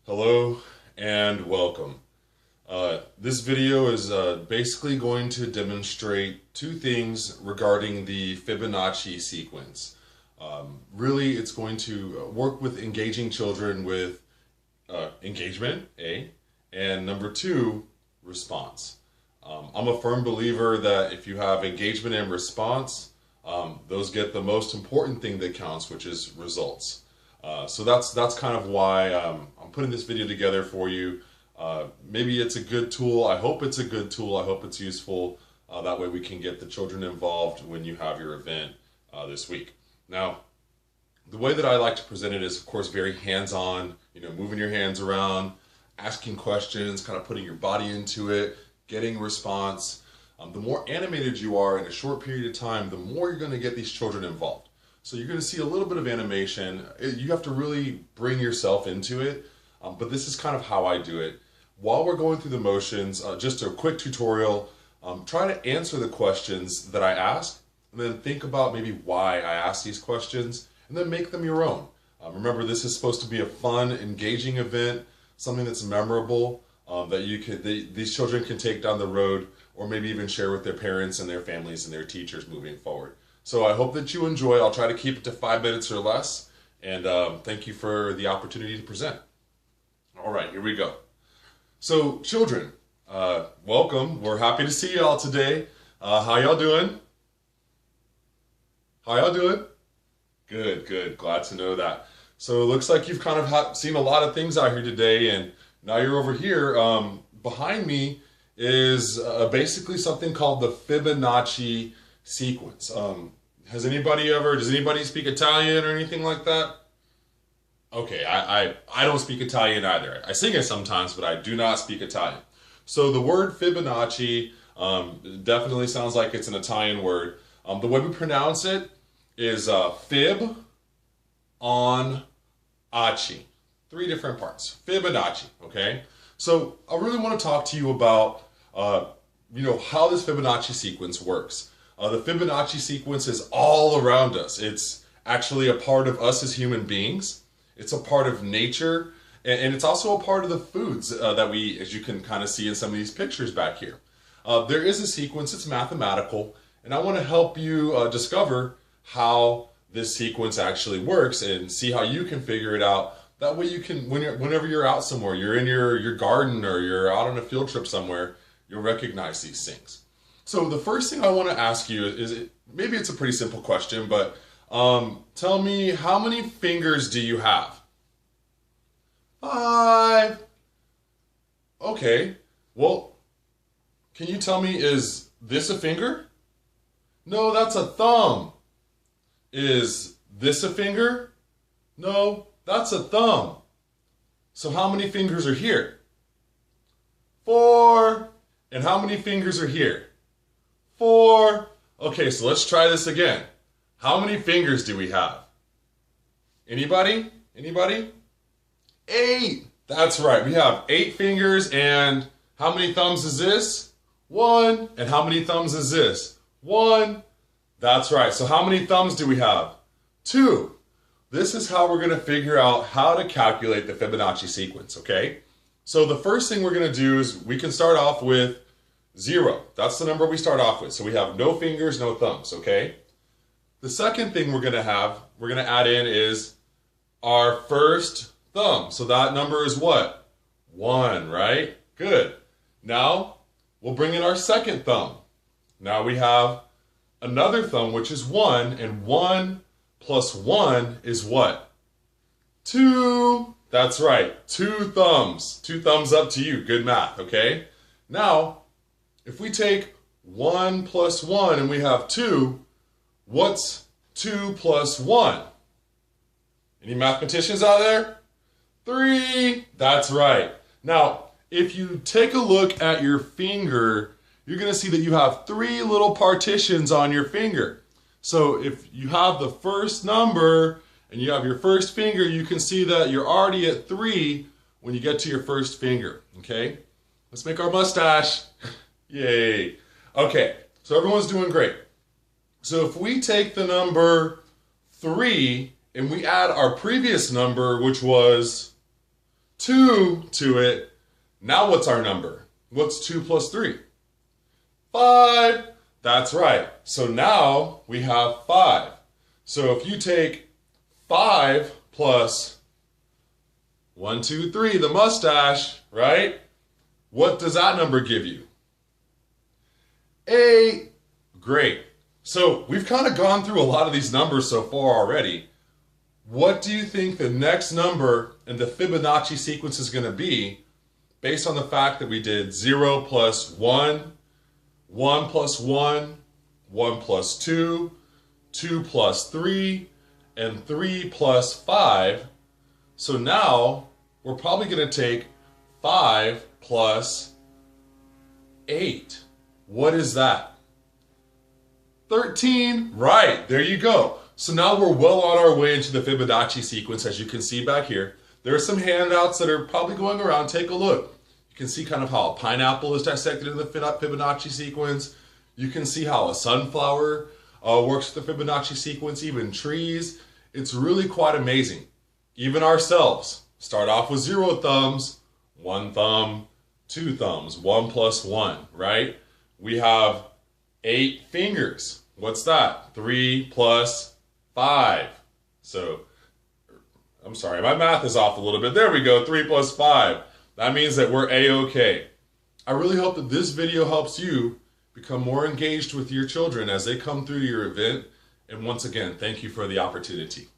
Hello and welcome. This video is basically going to demonstrate two things regarding the Fibonacci sequence. Really, it's going to work with engaging children with engagement, A, and number two, response. I'm a firm believer that if you have engagement and response, those get the most important thing that counts, which is results. So that's kind of why I'm putting this video together for you. Maybe it's a good tool. I hope it's a good tool. I hope it's useful. That way we can get the children involved when you have your event this week. Now, the way that I like to present it is, of course, very hands-on, moving your hands around, asking questions, kind of putting your body into it, getting a response. The more animated you are in a short period of time, the more you're going to get these children involved. So you're going to see a little bit of animation. You have to really bring yourself into it, but this is kind of how I do it. While we're going through the motions, just a quick tutorial, try to answer the questions that I ask, and then think about maybe why I ask these questions, and then make them your own. Remember, this is supposed to be a fun, engaging event, something that's memorable, that these children can take down the road, or maybe even share with their parents and their families and their teachers moving forward. So I hope that you enjoy. I'll try to keep it to 5 minutes or less, and thank you for the opportunity to present. All right, here we go. So children, welcome. We're happy to see y'all today. How y'all doing? How y'all doing? Good, good. Glad to know that. So it looks like you've kind of seen a lot of things out here today, and now you're over here. Behind me is basically something called the Fibonacci sequence. Does anybody speak Italian or anything like that? Okay, I don't speak Italian either. I sing it sometimes, but I do not speak Italian. So the word Fibonacci definitely sounds like it's an Italian word. The way we pronounce it is fib on acci. 3 different parts. Fibonacci, okay? So I really want to talk to you about how this Fibonacci sequence works. The Fibonacci sequence is all around us. It's actually a part of us as human beings. It's a part of nature, and it's also a part of the foods that we, as you can kind of see in some of these pictures back here. There is a sequence, it's mathematical, and I want to help you discover how this sequence actually works and see how you can figure it out. That way you can, whenever you're out somewhere, you're in your garden or you're out on a field trip somewhere, you'll recognize these things. So the first thing I want to ask you is, maybe it's a pretty simple question, but tell me, how many fingers do you have? 5. Okay, well, can you tell me, is this a finger? No, that's a thumb. Is this a finger? No, that's a thumb. So how many fingers are here? 4. And how many fingers are here? 4. Okay, so let's try this again. How many fingers do we have? Anybody? Anybody? 8. That's right. We have 8 fingers, and how many thumbs is this? 1. And how many thumbs is this? 1. That's right. So how many thumbs do we have? 2. This is how we're going to figure out how to calculate the Fibonacci sequence, okay? So the first thing we're going to do is we can start off with 0. That's the number we start off with. So we have no fingers, no thumbs, okay? The second thing we're going to add in is our first thumb. So that number is what? 1, right? Good. Now we'll bring in our second thumb. Now we have another thumb, which is 1, and 1 plus 1 is what? 2. That's right. 2 thumbs. 2 thumbs up to you. Good math, okay? Now, if we take 1 plus 1 and we have 2, what's 2 plus 1? Any mathematicians out there? 3. That's right. Now, if you take a look at your finger, you're going to see that you have 3 little partitions on your finger. So if you have the first number and you have your first finger, you can see that you're already at 3 when you get to your first finger, okay? Let's make our mustache. Yay. Okay, so everyone's doing great. So if we take the number 3 and we add our previous number, which was 2 to it. Now what's our number? What's 2 plus 3? 5. That's right. So now we have 5. So if you take 5 plus 1, 2, 3, the mustache, right? What does that number give you? 8. Great. So we've kind of gone through a lot of these numbers so far already. What do you think the next number in the Fibonacci sequence is going to be based on the fact that we did 0 plus 1, 1 plus 1, 1 plus 2, 2 plus 3, and 3 plus 5. So now we're probably going to take 5 plus 8. What is that? 13. Right, there you go. So now we're well on our way into the Fibonacci sequence, as you can see back here. There are some handouts that are probably going around. Take a look. You can see kind of how a pineapple is dissected in the Fibonacci sequence. You can see how a sunflower works with the Fibonacci sequence, even trees. It's really quite amazing. Even ourselves start off with 0 thumbs, 1 thumb, 2 thumbs, 1 plus 1, right? We have 8 fingers. What's that? 3 plus 5. So, I'm sorry, my math is off a little bit. There we go, 3 plus 5. That means that we're A-okay. I really hope that this video helps you become more engaged with your children as they come through your event. And once again, thank you for the opportunity.